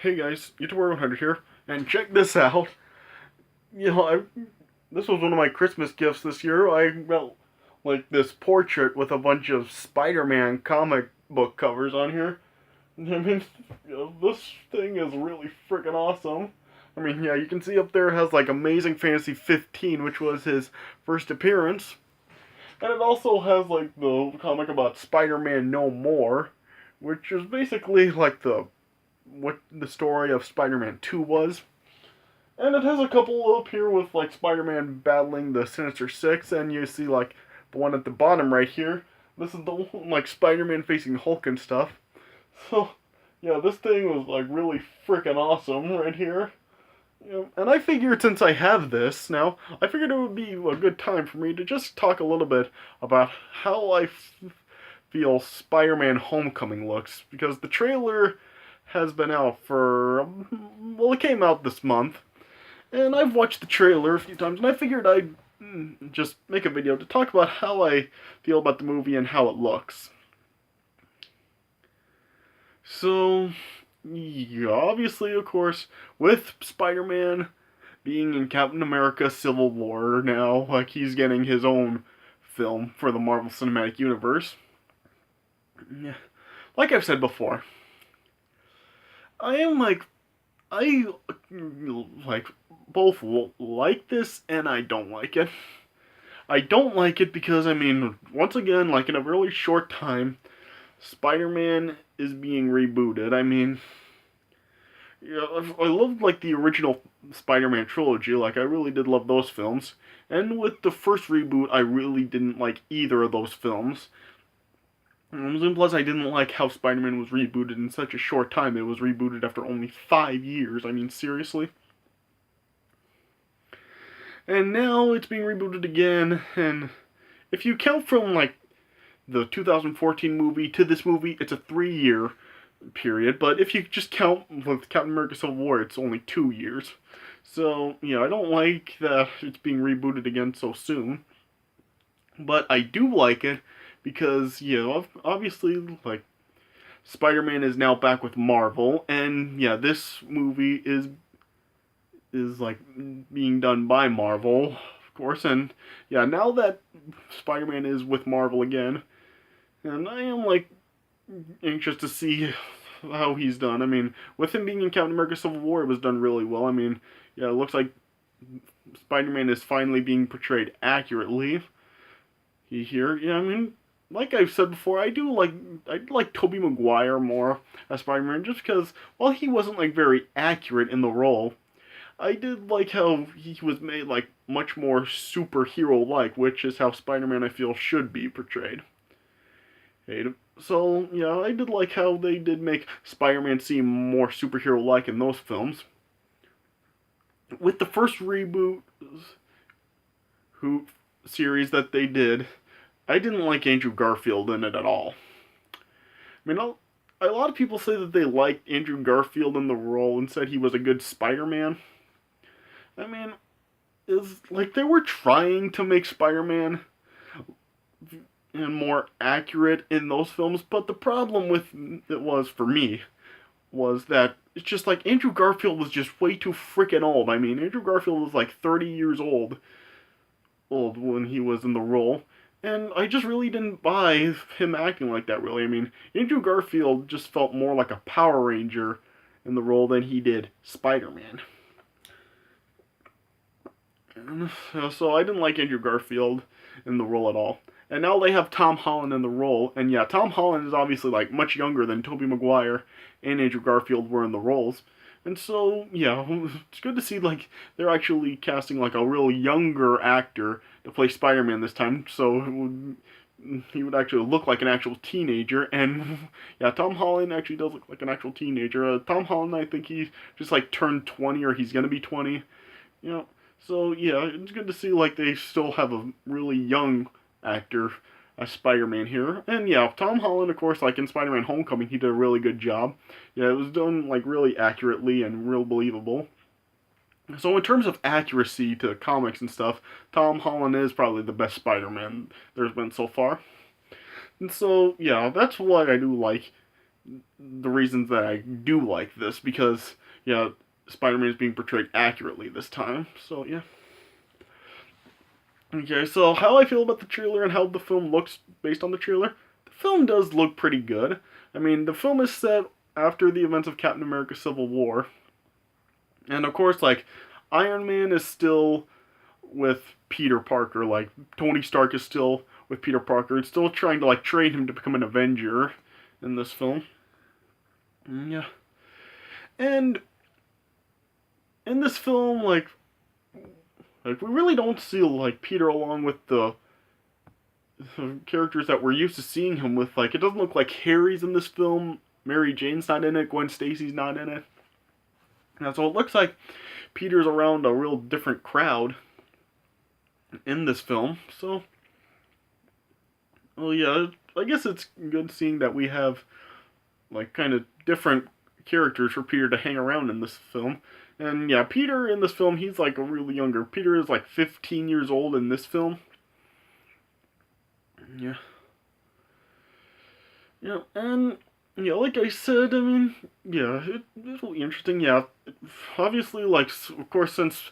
Hey guys, YouTuber 100 here, and check this out. You know, this was one of my Christmas gifts this year. I got like this portrait with a bunch of Spider-Man comic book covers on here. I mean, this thing is really freaking awesome. I mean, yeah, you can see up there it has like Amazing Fantasy 15, which was his first appearance, and it also has like the comic about Spider-Man No More, which is basically like the what the story of Spider-Man 2 was. And it has a couple up here with like Spider-Man battling the Sinister Six, and you see like the one at the bottom right here. This is the one, like Spider-Man facing Hulk and stuff. So yeah, this thing was like really freaking awesome right here. And I figured since I have this now, I figured it would be a good time for me to just talk a little bit about how I feel Spider-Man Homecoming looks, because the trailer has been out for, well, it came out this month, and I've watched the trailer a few times, and I figured I'd just make a video to talk about how I feel about the movie and how it looks. So, yeah, obviously, of course, with Spider-Man being in Captain America Civil War now, like he's getting his own film for the Marvel Cinematic Universe. Yeah. Like I've said before, I am I like both like this and I don't like it. I don't like it because I mean, once again, like in a really short time, Spider-Man is being rebooted. I mean, yeah, I loved like the original Spider-Man trilogy. Like I really did love those films. And with the first reboot, I really didn't like either of those films. And plus, I didn't like how Spider-Man was rebooted in such a short time. It was rebooted after only 5 years. I mean, seriously. And now it's being rebooted again, and if you count from like the 2014 movie to this movie, it's a 3 year period. But if you just count with Captain America Civil War, it's only 2 years. So, I don't like that it's being rebooted again so soon. But I do like it because, obviously, like, Spider-Man is now back with Marvel, and yeah, this movie is like being done by Marvel, of course, and yeah, now that Spider-Man is with Marvel again, and I am like anxious to see how he's done. I mean, with him being in Captain America Civil War, it was done really well. I mean, yeah, it looks like Spider-Man is finally being portrayed accurately. Here, yeah, I mean, like I've said before, I like Tobey Maguire more as Spider-Man just because while he wasn't like very accurate in the role, I did like how he was made like much more superhero like, which is how Spider-Man I feel should be portrayed. So, yeah, I did like how they did make Spider-Man seem more superhero like in those films. With the first reboot who series that they did, I didn't like Andrew Garfield in it at all. I mean, a lot of people say that they liked Andrew Garfield in the role and said he was a good Spider-Man. I mean, is like they were trying to make Spider-Man and more accurate in those films, but the problem with it was for me was that it's just like Andrew Garfield was just way too freaking old. I mean, Andrew Garfield was like 30 years old when he was in the role, and I just really didn't buy him acting like that. Really, I mean, Andrew Garfield just felt more like a Power Ranger in the role than he did Spider-Man. So I didn't like Andrew Garfield in the role at all. And now they have Tom Holland in the role, and yeah, Tom Holland is obviously like much younger than Tobey Maguire and Andrew Garfield were in the roles. And so, yeah, it's good to see like they're actually casting like a real younger actor to play Spider-Man this time. So he would actually look like an actual teenager, and yeah, Tom Holland actually does look like an actual teenager. Tom Holland, I think he just like turned 20, or he's gonna be 20. You know, so yeah, it's good to see like they still have a really young actor as Spider-Man here. And yeah, Tom Holland, of course, like in Spider-Man Homecoming, he did a really good job. Yeah, it was done like really accurately and real believable. So in terms of accuracy to comics and stuff, Tom Holland is probably the best Spider-Man there's been so far. And so yeah, that's what I do like. the reasons that I do like this, because yeah, Spider-Man is being portrayed accurately this time. So yeah. Okay, so how I feel about the trailer and how the film looks based on the trailer. The film does look pretty good. I mean, the film is set after the events of Captain America Civil War. And of course, like, Iron Man is still with Peter Parker. Like, Tony Stark is still with Peter Parker and still trying to, like, train him to become an Avenger in this film. Yeah. And in this film, like we really don't see, like, Peter along with the characters that we're used to seeing him with. Like, it doesn't look like Harry's in this film. Mary Jane's not in it. Gwen Stacy's not in it. And so it looks like Peter's around a real different crowd in this film. So, well, yeah, I guess it's good seeing that we have, like, kind of different characters for Peter to hang around in this film. And yeah, Peter in this film, he's like a really younger. Peter is like 15 years old in this film. Yeah. Yeah, and yeah, like I said, I mean, yeah, it'll be interesting. Yeah, obviously, like, of course, since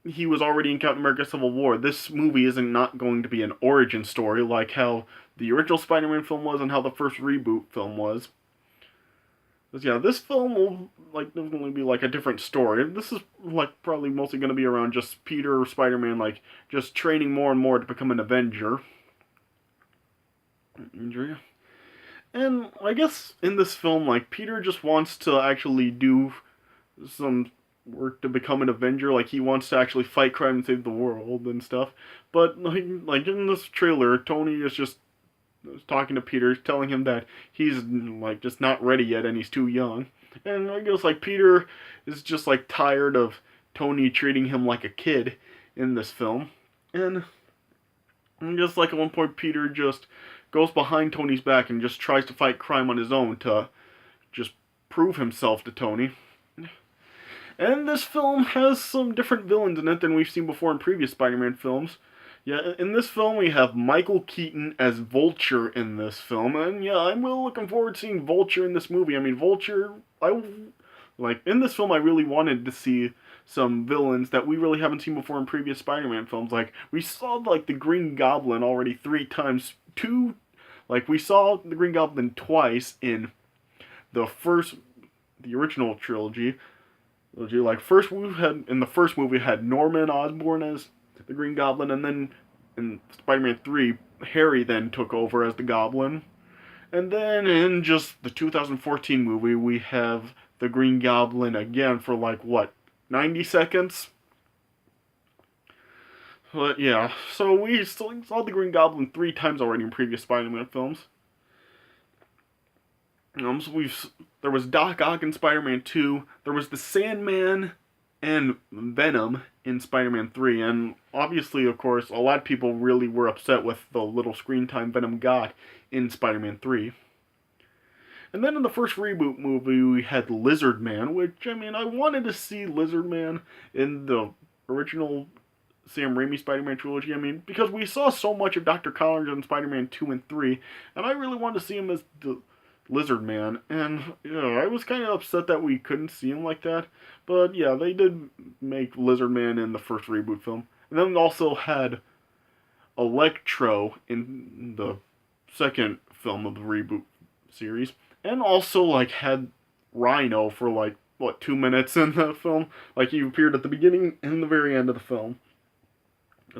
he was already in Captain America Civil War, this movie isn't not going to be an origin story like how the original Spider-Man film was and how the first reboot film was. But yeah, this film will, like, definitely be like a different story. This is, like, probably mostly going to be around just Peter or Spider-Man, like, just training more and more to become an Avenger. And I guess in this film, like, Peter just wants to actually do some work to become an Avenger. Like, he wants to actually fight crime and save the world and stuff. But like in this trailer, Tony is just talking to Peter, telling him that he's, like, just not ready yet and he's too young. And I guess, like, Peter is just, like, tired of Tony treating him like a kid in this film. And just like at one point, Peter just goes behind Tony's back and just tries to fight crime on his own to just prove himself to Tony. And this film has some different villains in it than we've seen before in previous Spider-Man films. Yeah, in this film we have Michael Keaton as Vulture in this film, and yeah, I'm really looking forward to seeing Vulture in this movie. I mean, Vulture, in this film I really wanted to see some villains that we really haven't seen before in previous Spider-Man films. Like, we saw, like, the Green Goblin already 3 times. We saw the Green Goblin twice in the original trilogy. Like, in the first movie, we had Norman Osborn as the Green Goblin, and then in Spider-Man 3, Harry then took over as the Goblin. And then in just the 2014 movie, we have the Green Goblin again for, like, what, 90 seconds? But yeah, so we saw the Green Goblin 3 times already in previous Spider-Man films. So there was Doc Ock in Spider-Man 2, there was the Sandman and Venom in Spider-Man 3, and obviously, of course, a lot of people really were upset with the little screen time Venom got in Spider-Man 3. And then in the first reboot movie, we had Lizard Man, which, I mean, I wanted to see Lizard Man in the original Sam Raimi Spider-Man trilogy. I mean, because we saw so much of Dr. Collins in Spider-Man 2 and 3, and I really wanted to see him as the Lizard Man, and I was kind of upset that we couldn't see him like that. But yeah, they did make Lizard Man in the first reboot film, and then we also had Electro in the second film of the reboot series, and also, like, had Rhino for, like, what, 2 minutes in the film. Like, he appeared at the beginning and the very end of the film.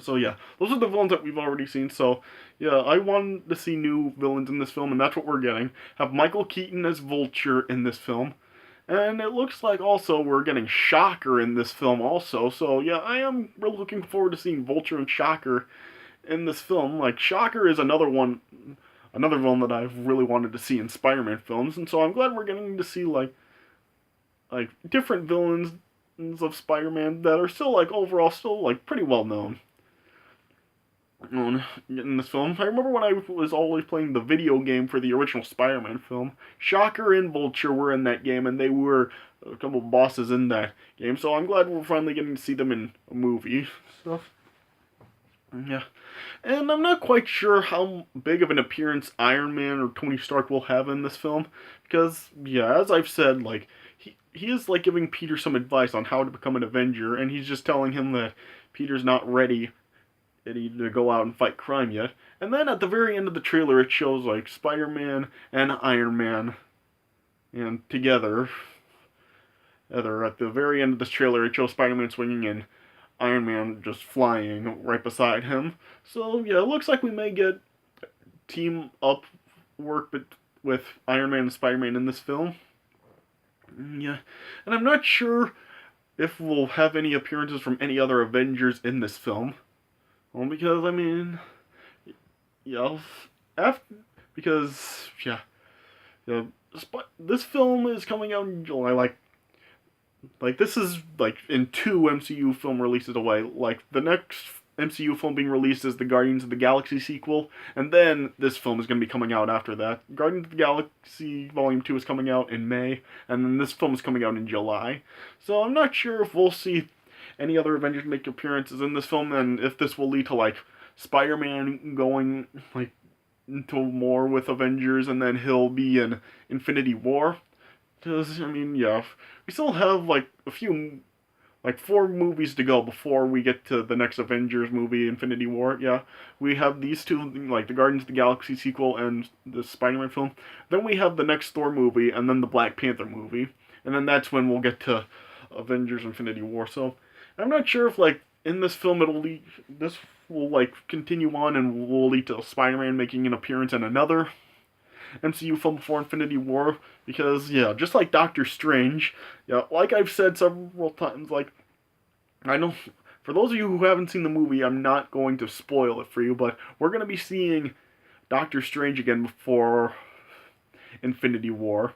So yeah, those are the villains that we've already seen. So yeah, I wanted to see new villains in this film, and that's what we're getting. Have Michael Keaton as Vulture in this film, and it looks like also we're getting Shocker in this film also. So yeah, I am really looking forward to seeing Vulture and Shocker in this film. Like, Shocker is another villain that I've really wanted to see in Spider-Man films, and so I'm glad we're getting to see like different villains of Spider-Man that are still, like, overall still, like, pretty well known in this film. I remember when I was always playing the video game for the original Spider-Man film, Shocker and Vulture were in that game, and they were a couple of bosses in that game, so I'm glad we're finally getting to see them in a movie stuff. Yeah. And I'm not quite sure how big of an appearance Iron Man or Tony Stark will have in this film, because yeah, as I've said, like he is like giving Peter some advice on how to become an Avenger, and he's just telling him that Peter's not ready to go out and fight crime yet. And then at the very end of the trailer, it shows like Spider-Man and Iron Man, and together. Either at the very end of this trailer, it shows Spider-Man swinging and Iron Man just flying right beside him. So yeah, it looks like we may get team up work with Iron Man and Spider-Man in this film. Yeah, and I'm not sure if we'll have any appearances from any other Avengers in this film. Well, because I mean, yeah, after because yeah, this film is coming out in July. Like this is like in two MCU film releases away. Like the next MCU film being released is the Guardians of the Galaxy sequel, and then this film is going to be coming out after that. Guardians of the Galaxy Volume 2 is coming out in May, and then this film is coming out in July. So I'm not sure if we'll see any other Avengers make appearances in this film, and if this will lead to like Spider-Man going like into more with Avengers, and then he'll be in Infinity War. Because, I mean, yeah, we still have, like, like, 4 movies to go before we get to the next Avengers movie, Infinity War, yeah. We have these two, like, the Guardians of the Galaxy sequel and the Spider-Man film. Then we have the next Thor movie, and then the Black Panther movie. And then that's when we'll get to Avengers Infinity War. So, I'm not sure if, like, in this film this will, like, continue on and will lead to Spider-Man making an appearance in another MCU film before Infinity War, because yeah, just like Doctor Strange, yeah, like I've said several times, like I know for those of you who haven't seen the movie, I'm not going to spoil it for you, but we're gonna be seeing Doctor Strange again before Infinity War.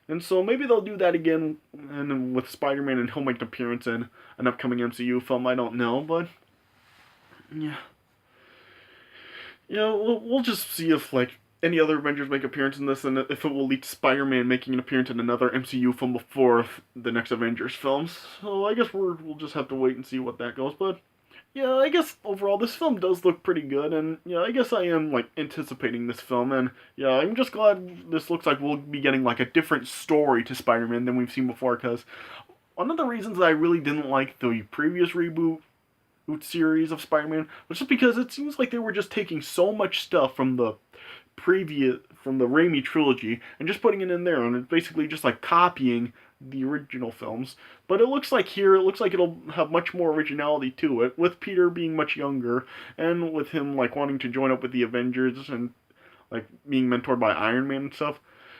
And so maybe they'll do that again and with Spider-Man, and he'll make an appearance in an upcoming MCU film. I don't know, but yeah, we'll just see if like any other Avengers make appearance in this, and if it will lead to Spider-Man making an appearance in another MCU film before the next Avengers films. So I guess we'll just have to wait and see what that goes. But yeah, I guess overall this film does look pretty good, and yeah, I guess I am like anticipating this film, and yeah, I'm just glad this looks like we'll be getting like a different story to Spider-Man than we've seen before. Because one of the reasons that I really didn't like the previous reboot series of Spider-Man was just because it seems like they were just taking so much stuff from the Raimi trilogy and just putting it in there, and it's basically just like copying the original films. But it looks like here, it looks like it'll have much more originality to it, with Peter being much younger, and with him like wanting to join up with the Avengers and like being mentored by Iron Man and stuff.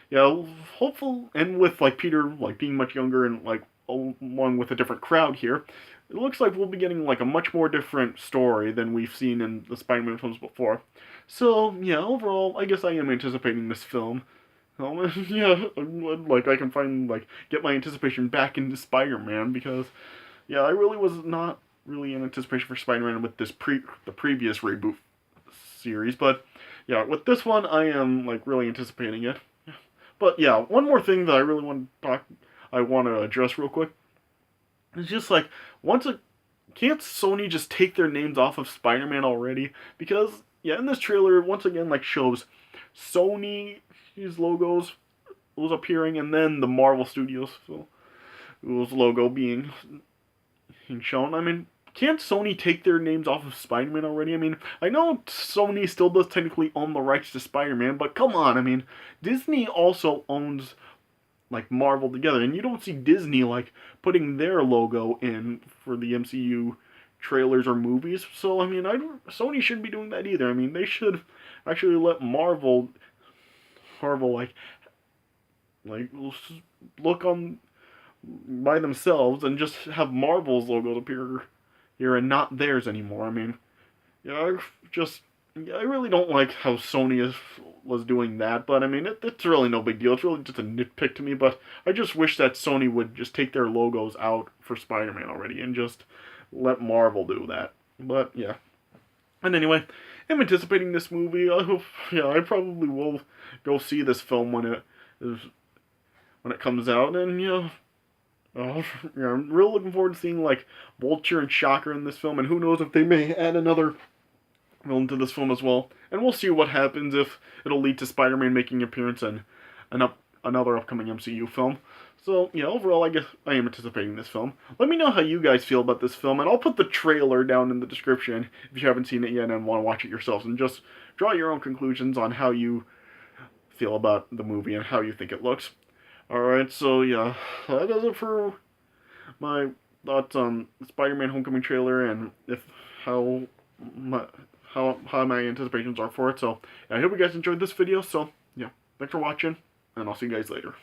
Yeah, hopeful, and with like Peter like being much younger and like along with a different crowd here, it looks like we'll be getting like a much more different story than we've seen in the Spider-Man films before. So yeah, overall, I guess I am anticipating this film. Yeah, like I can find like get my anticipation back into Spider-Man, because yeah, I really was not really in anticipation for Spider-Man with the previous reboot series, but yeah, with this one I am like really anticipating it. But yeah, one more thing that I really I want to address real quick. It's just like once a can't Sony just take their names off of Spider-Man already? Because yeah, in this trailer once again like shows Sony's logos was appearing, and then the Marvel Studios logo being shown. I mean, can't Sony take their names off of Spider-Man already? I mean, I know Sony still does technically own the rights to Spider-Man, but come on, I mean, Disney also owns like Marvel together, and you don't see Disney like putting their logo in for the MCU trailers or movies. So I mean, Sony shouldn't be doing that either. I mean, they should actually let Marvel like look on by themselves and just have Marvel's logos appear here and not theirs anymore. I mean, yeah, I really don't like how was doing that, but I mean, it's really no big deal. It's really just a nitpick to me, but I just wish that Sony would just take their logos out for Spider-Man already and just let Marvel do that. But yeah. And anyway, I'm anticipating this movie. I hope, yeah, I probably will go see this film when it comes out, and yeah. Yeah, I'm real looking forward to seeing like Vulture and Shocker in this film, and who knows if they may add another villain to this film as well. And we'll see what happens if it'll lead to Spider-Man making an appearance in another upcoming MCU film. So, yeah, overall, I guess I am anticipating this film. Let me know how you guys feel about this film, and I'll put the trailer down in the description if you haven't seen it yet and want to watch it yourselves, and just draw your own conclusions on how you feel about the movie and how you think it looks. Alright, so yeah, that does it for my thoughts on the Spider-Man Homecoming trailer and if how my how my anticipations are for it. So yeah, I hope you guys enjoyed this video. So yeah, thanks for watching, and I'll see you guys later.